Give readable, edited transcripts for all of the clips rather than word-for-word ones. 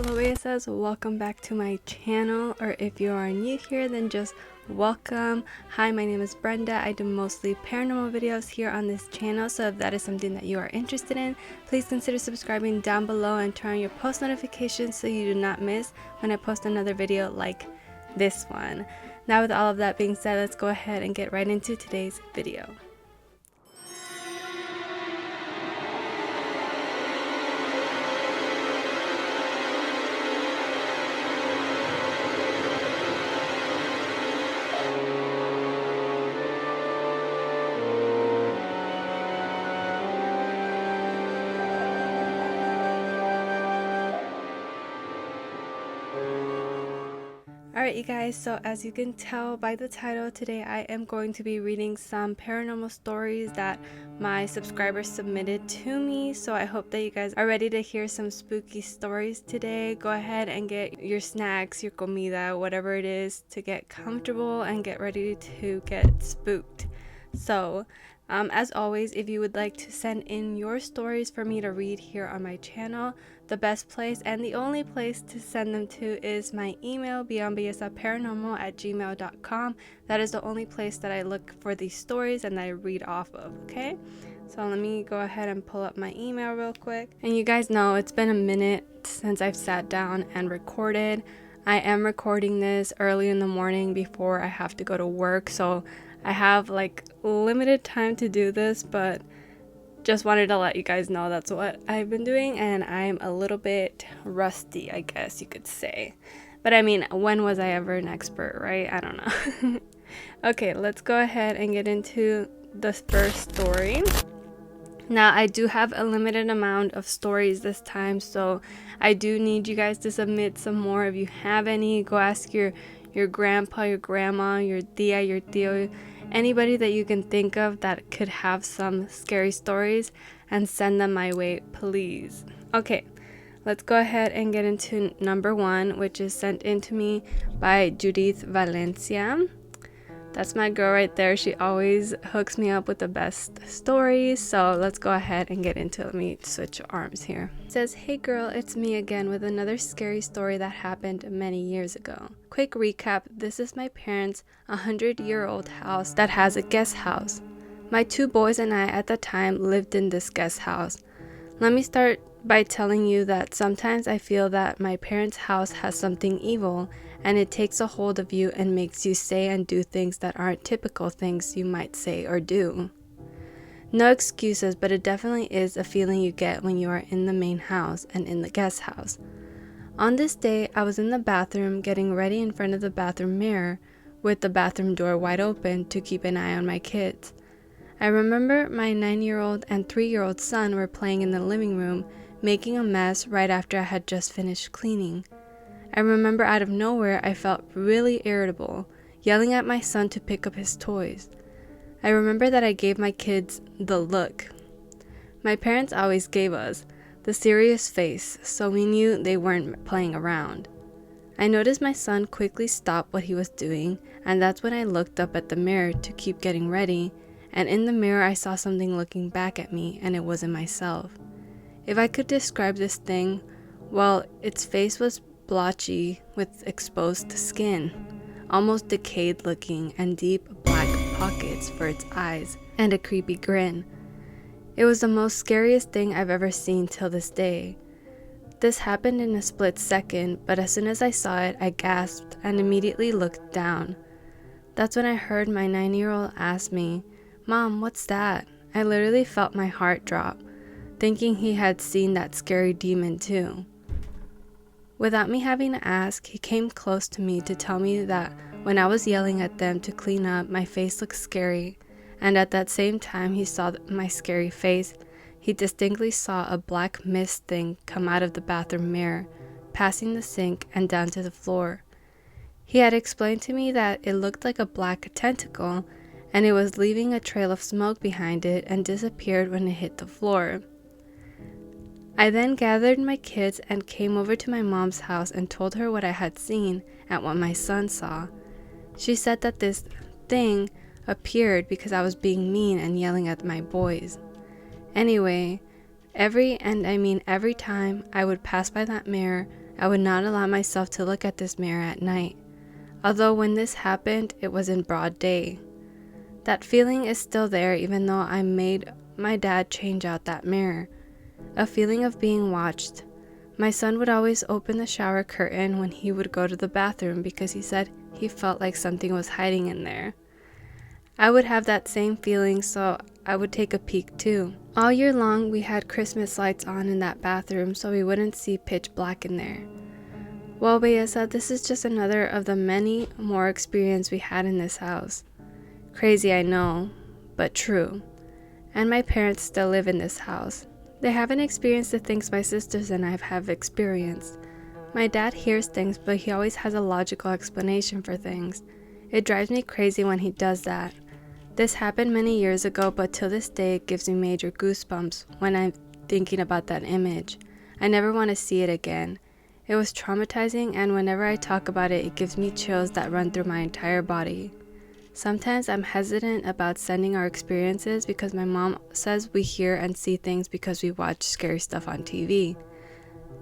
Hello bellezas, welcome back to my channel, or if you are new here then just welcome. Hi, my name is Brenda. I do mostly paranormal videos here on this channel, so if that is something that you are interested in, please consider subscribing down below and turn on your post notifications so you do not miss when I post another video like this one. Now with all of that being said, let's go ahead and get right into today's video. Alright you guys, so as you can tell by the title, today I am going to be reading some paranormal stories that my subscribers submitted to me. So I hope that you guys are ready to hear some spooky stories today. Go ahead and get your snacks, your comida, whatever it is, to get comfortable and get ready to get spooked. So as always, if you would like to send in your stories for me to read here on my channel, the best place and the only place to send them to is my email, beyondbellezaparanormal@gmail.com. That is the only place that I look for these stories and that I read off of, okay? So let me go ahead and pull up my email real quick. And you guys know it's been a minute since I've sat down and recorded. I am recording this early in the morning before I have to go to work, so I have like limited time to do this, but just wanted to let you guys know that's what I've been doing, and I'm a little bit rusty, I guess you could say. But I mean, when was I ever an expert, right? I don't know. Okay, let's go ahead and get into the first story. Now, I do have a limited amount of stories this time, so I do need you guys to submit some more. If you have any, go ask your grandpa, your grandma, your tia, your tío, anybody that you can think of that could have some scary stories, and send them my way, please. Okay, let's go ahead and get into number one, which is sent in to me by Judith Valencia. That's my girl right there. She always hooks me up with the best stories. So let's go ahead and get into it. Let me switch arms here. It says, "Hey girl, it's me again with another scary story that happened many years ago. Quick recap, this is my parents' 100-year-old house that has a guest house. My two boys and I at the time lived in this guest house. Let me start by telling you that sometimes I feel that my parents' house has something evil, and it takes a hold of you and makes you say and do things that aren't typical things you might say or do. No excuses, but it definitely is a feeling you get when you are in the main house and in the guest house. On this day, I was in the bathroom getting ready in front of the bathroom mirror with the bathroom door wide open to keep an eye on my kids. I remember my 9-year-old and 3-year-old son were playing in the living room, making a mess right after I had just finished cleaning. I remember out of nowhere I felt really irritable, yelling at my son to pick up his toys. I remember that I gave my kids the look my parents always gave us, the serious face, so we knew they weren't playing around. I noticed my son quickly stop what he was doing, and that's when I looked up at the mirror to keep getting ready, and in the mirror I saw something looking back at me, and it wasn't myself. If I could describe this thing, well, its face was blotchy with exposed skin, almost decayed looking, and deep black pockets for its eyes, and a creepy grin. It was the most scariest thing I've ever seen till this day. This happened in a split second, but as soon as I saw it, I gasped and immediately looked down. That's when I heard my 9-year-old ask me, "Mom, what's that?" I literally felt my heart drop, thinking he had seen that scary demon too. Without me having to ask, he came close to me to tell me that when I was yelling at them to clean up, my face looked scary, and at that same time he saw my scary face, he distinctly saw a black mist thing come out of the bathroom mirror, passing the sink and down to the floor. He had explained to me that it looked like a black tentacle, and it was leaving a trail of smoke behind it and disappeared when it hit the floor. I then gathered my kids and came over to my mom's house and told her what I had seen and what my son saw. She said that this thing appeared because I was being mean and yelling at my boys. Anyway, every time I would pass by that mirror, I would not allow myself to look at this mirror at night. Although when this happened, it was in broad day. That feeling is still there even though I made my dad change out that mirror. A feeling of being watched. My son would always open the shower curtain when he would go to the bathroom because he said he felt like something was hiding in there. I would have that same feeling, so I would take a peek too. All year long, we had Christmas lights on in that bathroom so we wouldn't see pitch black in there. Well, Belleza, this is just another of the many more experiences we had in this house. Crazy, I know, but true. And my parents still live in this house. They haven't experienced the things my sisters and I have experienced. My dad hears things, but he always has a logical explanation for things. It drives me crazy when he does that. This happened many years ago, but till this day it gives me major goosebumps when I'm thinking about that image. I never want to see it again. It was traumatizing, and whenever I talk about it, it gives me chills that run through my entire body. Sometimes I'm hesitant about sending our experiences because my mom says we hear and see things because we watch scary stuff on TV,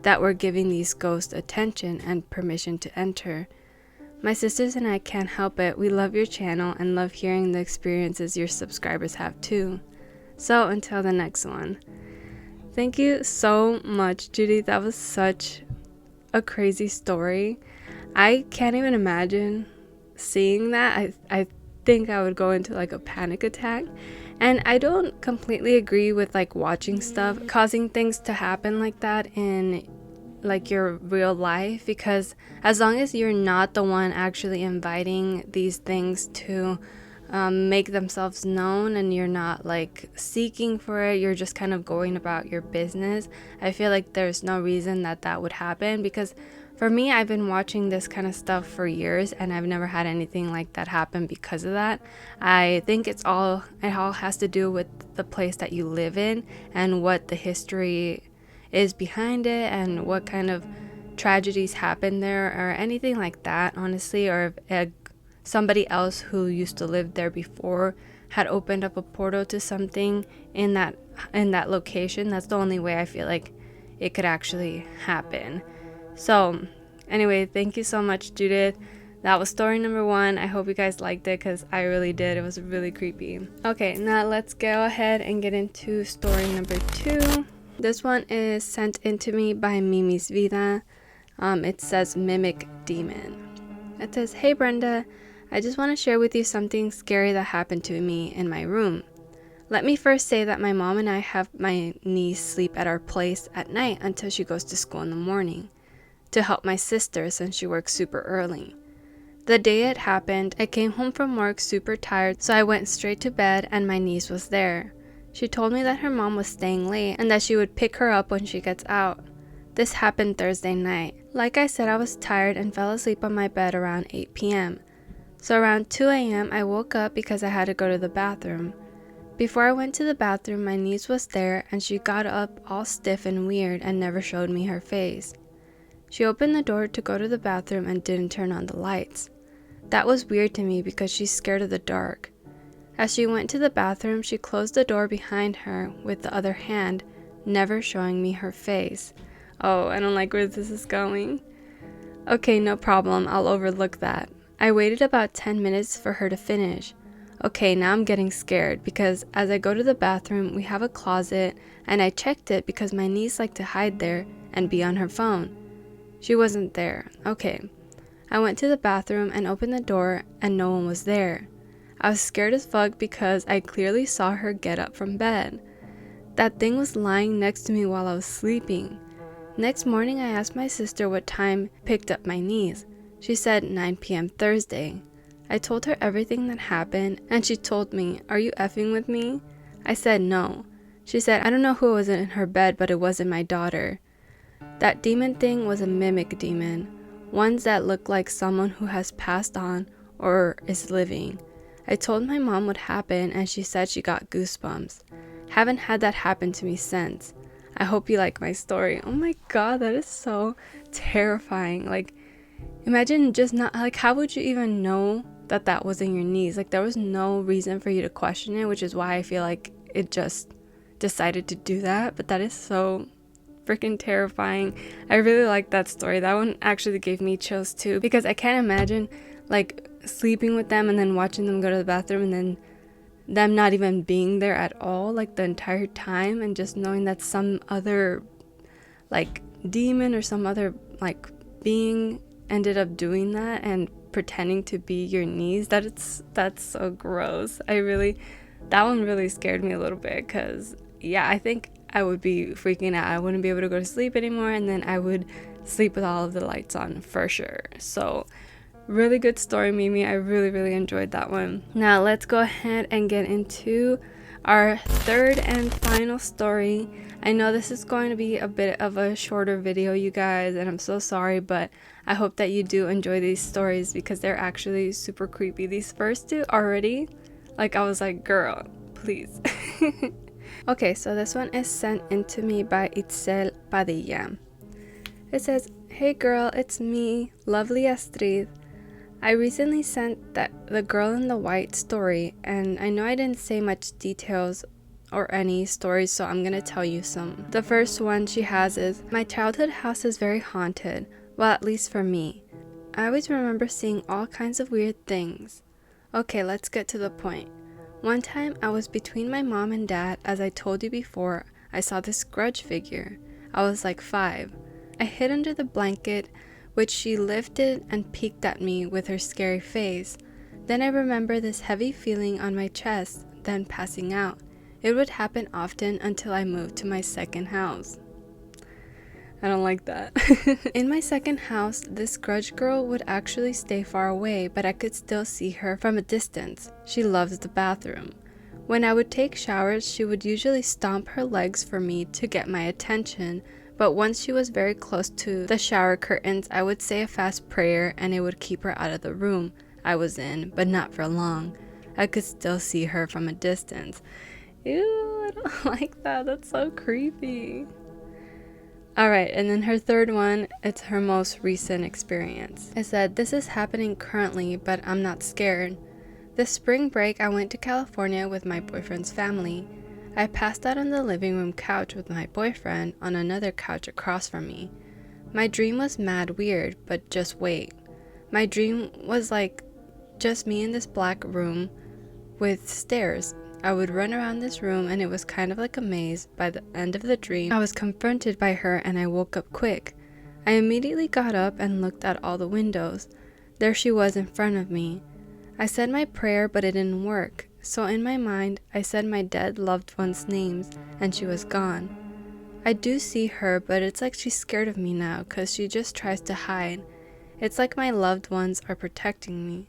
that we're giving these ghosts attention and permission to enter. My sisters and I can't help it. We love your channel and love hearing the experiences your subscribers have too. So until the next one. Thank you so much, Judy. That was such a crazy story. I can't even imagine seeing that. I think I would go into like a panic attack. And I don't completely agree with like watching stuff causing things to happen like that in like your real life, because as long as you're not the one actually inviting these things to make themselves known and you're not like seeking for it, you're just kind of going about your business, I feel like there's no reason that would happen. Because for me, I've been watching this kind of stuff for years and I've never had anything like that happen because of that. I think it all has to do with the place that you live in and what the history is behind it and what kind of tragedies happen there or anything like that, honestly. Or if somebody else who used to live there before had opened up a portal to something in that location, that's the only way I feel like it could actually happen. So anyway, thank you so much, Judith. That was story number 1. I hope you guys liked it because I really did. It was really creepy. Okay, now let's go ahead and get into story number 2. This one is sent in to me by Mimi's Vida. It says Mimic Demon. It says, "Hey Brenda, I just want to share with you something scary that happened to me in my room. Let me first say that my mom and I have my niece sleep at our place at night until she goes to school in the morning to help my sister since she works super early. The day it happened, I came home from work super tired, so I went straight to bed and my niece was there. She told me that her mom was staying late and that she would pick her up when she gets out. This happened Thursday night. Like I said, I was tired and fell asleep on my bed around 8 p.m. So around 2 a.m. I woke up because I had to go to the bathroom. Before I went to the bathroom, my niece was there and she got up all stiff and weird and never showed me her face. She opened the door to go to the bathroom and didn't turn on the lights. That was weird to me because she's scared of the dark. As she went to the bathroom, she closed the door behind her with the other hand, never showing me her face. Oh, I don't like where this is going. Okay, no problem, I'll overlook that. I waited about 10 minutes for her to finish. Okay, now I'm getting scared because as I go to the bathroom, we have a closet and I checked it because my niece liked to hide there and be on her phone. She wasn't there. Okay. I went to the bathroom and opened the door and no one was there. I was scared as fuck because I clearly saw her get up from bed. That thing was lying next to me while I was sleeping. Next morning, I asked my sister what time picked up my niece. She said 9 p.m. Thursday. I told her everything that happened and she told me, "Are you effing with me?" I said no. She said, "I don't know who was in her bed, but it wasn't my daughter." That demon thing was a mimic demon, ones that look like someone who has passed on or is living. I told my mom what happened and she said she got goosebumps. Haven't had that happen to me since. I hope you like my story. Oh my god, that is so terrifying. Like, imagine just not, like, how would you even know that that wasn't your niece? Like, there was no reason for you to question it, which is why I feel like it just decided to do that. But that is so freaking terrifying. I really like that story. That one actually gave me chills too, because I can't imagine like sleeping with them and then watching them go to the bathroom and then them not even being there at all like the entire time, and just knowing that some other like demon or some other like being ended up doing that and pretending to be your niece. That's so gross. That one really scared me a little bit, because yeah, I think I would be freaking out. I wouldn't be able to go to sleep anymore, and then I would sleep with all of the lights on for sure. So really good story, Mimi. I really enjoyed that one. Now let's go ahead and get into our third and final story. I know this is going to be a bit of a shorter video, you guys, and I'm so sorry, but I hope that you do enjoy these stories because they're actually super creepy. These first two already, like, I was like, girl, please. Okay, so this one is sent in to me by Itzel Padilla. It says, "Hey girl, it's me, lovely Astrid. I recently sent the girl in the white story, and I know I didn't say much details or any stories, so I'm gonna tell you some. The first one she has is, my childhood house is very haunted, well, at least for me. I always remember seeing all kinds of weird things. Okay, let's get to the point. One time I was between my mom and dad. As I told you before, I saw this grudge figure. I was like 5. I hid under the blanket, which she lifted and peeked at me with her scary face. Then I remember this heavy feeling on my chest, then passing out. It would happen often until I moved to my second house." I don't like that. "In my second house, this grudge girl would actually stay far away, but I could still see her from a distance. She loves the bathroom. When I would take showers, she would usually stomp her legs for me to get my attention, but once she was very close to the shower curtains, I would say a fast prayer and it would keep her out of the room I was in, but not for long. I could still see her from a distance." Ew, I don't like that. That's so creepy. Alright, and then her third one, it's her most recent experience. It said, "This is happening currently, but I'm not scared. This spring break, I went to California with my boyfriend's family. I passed out on the living room couch with my boyfriend on another couch across from me. My dream was mad weird, but just wait. My dream was like just me in this black room with stairs. I would run around this room and it was kind of like a maze. By the end of the dream, I was confronted by her and I woke up quick. I immediately got up and looked at all the windows. There she was in front of me. I said my prayer, but it didn't work. So in my mind, I said my dead loved ones' names, and she was gone. I do see her, but it's like she's scared of me now, because she just tries to hide. It's like my loved ones are protecting me.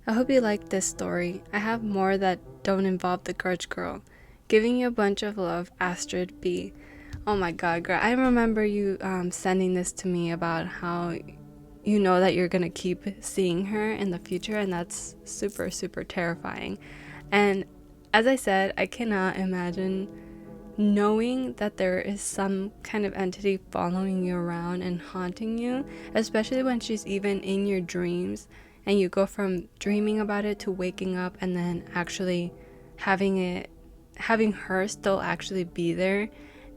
I hope you like this story. I have more that don't involve the grudge girl. Giving you a bunch of love, Astrid B." Oh my god, girl. I remember you sending this to me about how you know that you're going to keep seeing her in the future, and that's super terrifying. And as I said, I cannot imagine knowing that there is some kind of entity following you around and haunting you, especially when she's even in your dreams and you go from dreaming about it to waking up and then actually having her still actually be there.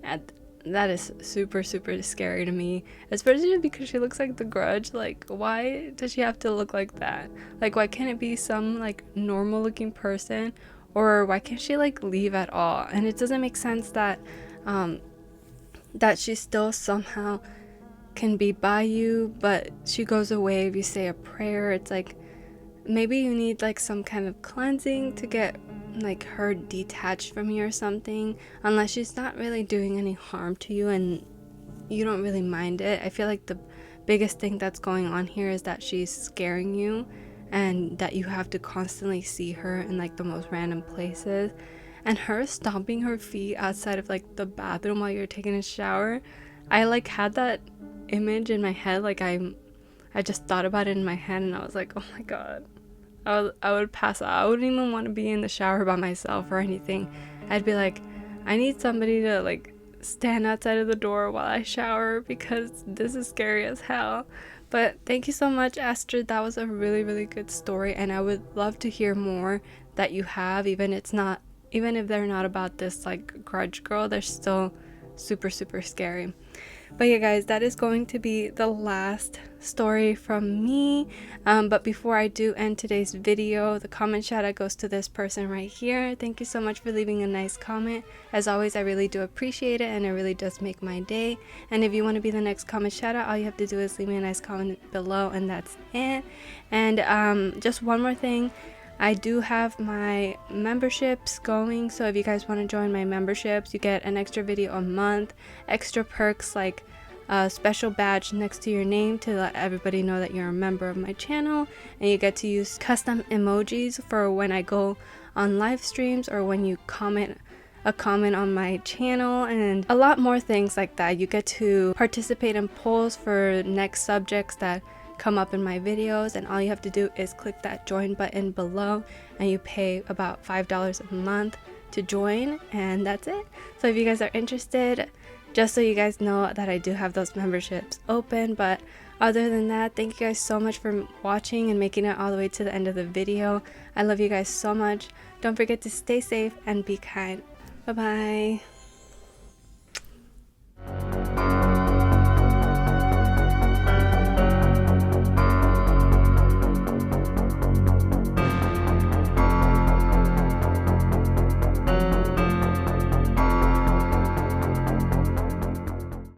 And that is super scary to me, especially because she looks like the grudge. Like, why does she have to look like that? Like, why can't it be some like normal looking person, or why can't she like leave at all? And it doesn't make sense that that she still somehow can be by you, but she goes away if you say a prayer. It's like maybe you need like some kind of cleansing to get like her detached from you or something, unless she's not really doing any harm to you and you don't really mind it. I feel like the biggest thing that's going on here is that she's scaring you and that you have to constantly see her in like the most random places, and her stomping her feet outside of like the bathroom while you're taking a shower. I like had that image in my head. Like I just thought about it in my head and I was like, oh my god, I would pass out. I wouldn't even want to be in the shower by myself or anything. I'd be like, I need somebody to like stand outside of the door while I shower because this is scary as hell. But thank you so much, Astrid. That was a really good story, and I would love to hear more that you have, even if they're not about this like grudge girl. There's still super scary. But yeah guys, that is going to be the last story from me. But before I do end today's video, the comment shout out goes to this person right here. Thank you so much for leaving a nice comment. As always, I really do appreciate it, and it really does make my day. And if you want to be the next comment shout out, all you have to do is leave me a nice comment below, and that's it. And just one more thing, I do have my memberships going, so if you guys want to join my memberships, you get an extra video a month, extra perks like a special badge next to your name to let everybody know that you're a member of my channel, and you get to use custom emojis for when I go on live streams or when you comment on my channel, and a lot more things like that. You get to participate in polls for next subjects that come up in my videos, and all you have to do is click that join button below, and you pay about $5 a month to join, and that's it. So if you guys are interested, just so you guys know that I do have those memberships open. But other than that, thank you guys so much for watching and making it all the way to the end of the video. I love you guys so much. Don't forget to stay safe and be kind. Bye bye.